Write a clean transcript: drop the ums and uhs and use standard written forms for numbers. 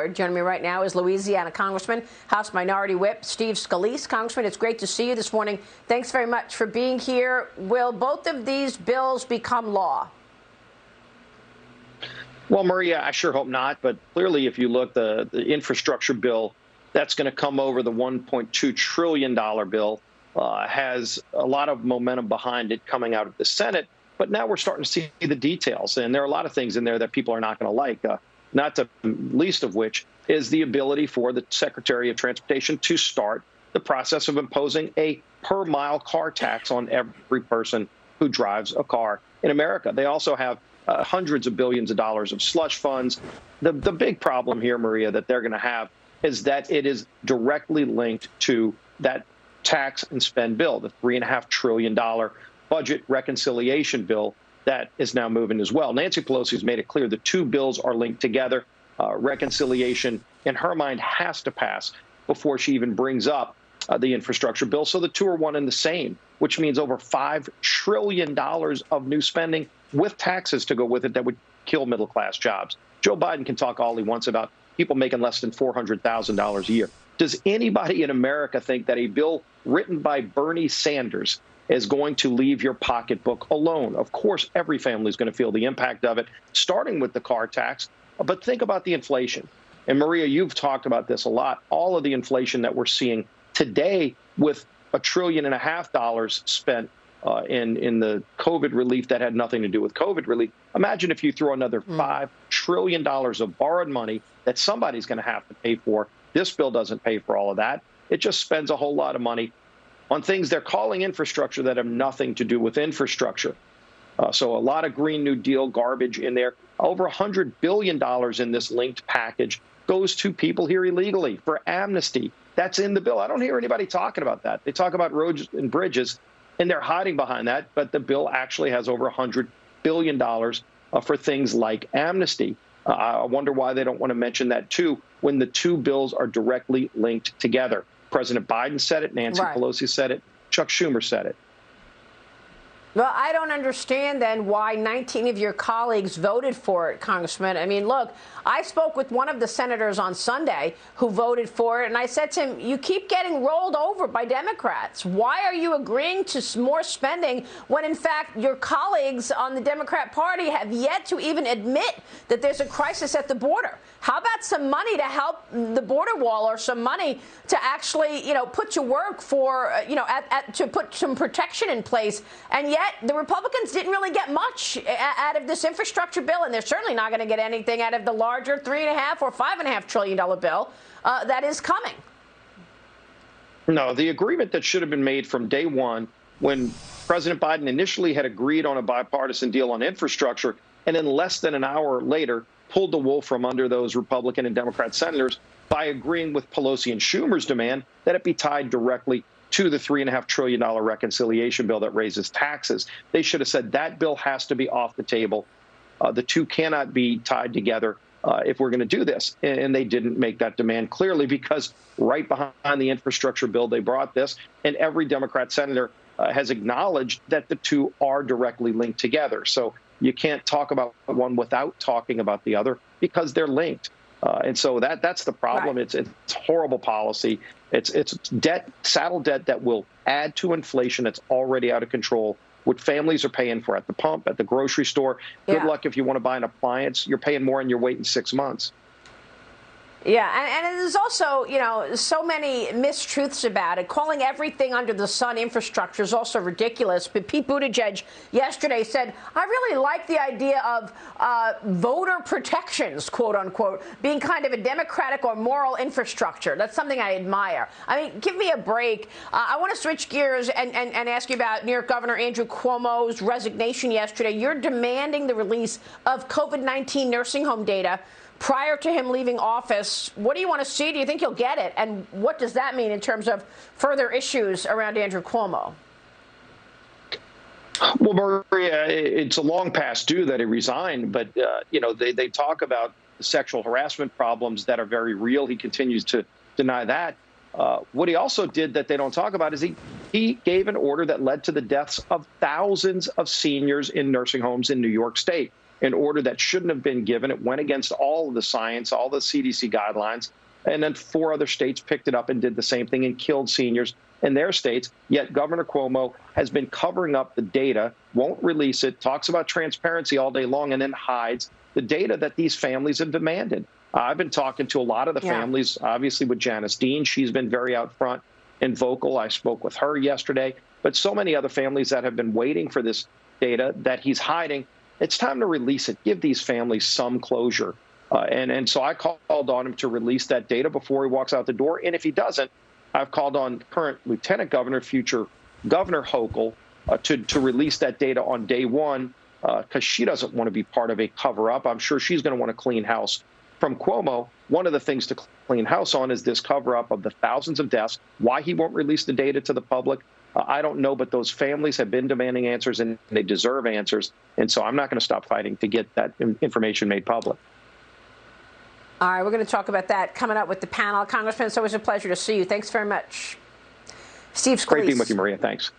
Joining me right now is Louisiana Congressman, House Minority Whip Steve Scalise. Congressman, it's great to see you this morning. Thanks very much for being here. Will both of these bills become law? Well, Maria, I sure hope not. But clearly, if you look, the infrastructure bill that's going to come over, the $1.2 trillion bill, has a lot of momentum behind it coming out of the Senate. But now we're starting to see the details. And there are a lot of things in there that people are not going to like. Not the least of which is the ability for the Secretary of Transportation to start the process of imposing a per-mile car tax on every person who drives a car in America. They also have hundreds of billions of dollars of slush funds. The big problem here, Maria, that they're going to have is that it is directly linked to that tax and spend bill, the $3.5 trillion budget reconciliation bill that is now moving as well. Nancy Pelosi has made it clear the two bills are linked together. Reconciliation, in her mind, has to pass before she even brings up the infrastructure bill. So the two are one and the same, which means over $5 trillion of new spending with taxes to go with it that would kill middle-class jobs. Joe Biden can talk all he wants about people making less than $400,000 a year. Does anybody in America think that a bill written by Bernie Sanders is going to leave your pocketbook alone? Of course, every family is going to feel the impact of it, starting with the car tax. But think about the inflation. And Maria, you've talked about this a lot. All of the inflation that we're seeing today with $1.5 trillion spent in the COVID relief that had nothing to do with COVID relief. Imagine if you throw another $5 trillion of borrowed money that somebody's going to have to pay for. This bill doesn't pay for all of that. It just spends a whole lot of money on things they're calling infrastructure that have nothing to do with infrastructure. So a lot of Green New Deal garbage in there. Over $100 billion in this linked package goes to people here illegally for amnesty. That's in the bill. I don't hear anybody talking about that. They talk about roads and bridges, and they're hiding behind that. But the bill actually has over $100 billion for things like amnesty. I wonder why they don't want to mention that, too, when the two bills are directly linked together. President Biden said it. Nancy Pelosi said it. Chuck Schumer said it. Well, I don't understand then why 19 of your colleagues voted for it, Congressman. I mean, look, I spoke with one of the senators on Sunday who voted for it, and I said to him, you keep getting rolled over by Democrats. Why are you agreeing to more spending when, in fact, your colleagues on the Democrat Party have yet to even admit that there's a crisis at the border? How about some money to help the border wall, or some money to actually, put to work for, to put some protection in place? And yet the Republicans didn't really get much out of this infrastructure bill, and they're certainly not going to get anything out of the larger $3.5 or $5.5 trillion bill that is coming. No, the agreement that should have been made from day one, when President Biden initially had agreed on a bipartisan deal on infrastructure, and then less than an hour later pulled the wool from under those Republican and Democrat senators by agreeing with Pelosi and Schumer's demand that it be tied directly to the $3.5 trillion reconciliation bill that raises taxes. They should have said that bill has to be off the table. The two cannot be tied together if we're going to do this. And they didn't make that demand clearly, because right behind the infrastructure bill, they brought this. And every Democrat senator has acknowledged that the two are directly linked together. So you can't talk about one without talking about the other, because they're linked. And so that's the problem. Right. It's horrible policy. It's debt, saddle debt that will add to inflation that's already out of control, what families are paying for at the pump, at the grocery store. Good luck if you want to buy an appliance. You're paying more and you're waiting 6 months. Yeah, and there's also, so many mistruths about it. Calling everything under the sun infrastructure is also ridiculous. But Pete Buttigieg yesterday said, I really like the idea of voter protections, quote unquote, being kind of a democratic or moral infrastructure. That's something I admire. I mean, give me a break. I want to switch gears and ask you about New York Governor Andrew Cuomo's resignation yesterday. You're demanding the release of COVID-19 nursing home data prior to him leaving office. What do you want to see? Do you think he'll get it? And what does that mean in terms of further issues around Andrew Cuomo? Well, Maria, it's a long past due that he resigned, but, they talk about sexual harassment problems that are very real. He continues to deny that. What he also did that they don't talk about is he gave an order that led to the deaths of thousands of seniors in nursing homes in New York State. an order that shouldn't have been given. It went against all of the science, all the CDC guidelines. And then 4 other states picked it up and did the same thing and killed seniors in their states. Yet Governor Cuomo has been covering up the data, won't release it, talks about transparency all day long, and then hides the data that these families have demanded. I've been talking to a lot of the families, obviously with Janice Dean. She's been very out front and vocal. I spoke with her yesterday. But so many other families that have been waiting for this data that he's hiding. It's time to release it. Give these families some closure. And so I called on him to release that data before he walks out the door. And if he doesn't, I've called on current Lieutenant Governor, future Governor Hochul, to release that data on day one, because she doesn't want to be part of a cover-up. I'm sure she's going to want to clean house from Cuomo. One of the things to clean house on is this cover-up of the thousands of deaths. Why he won't release the data to the public, I don't know, but those families have been demanding answers, and they deserve answers. And so I'm not going to stop fighting to get that information made public. All right, we're going to talk about that coming up with the panel. Congressman, it's always a pleasure to see you. Thanks very much. Steve Scalise. Great being with you, Maria. Thanks.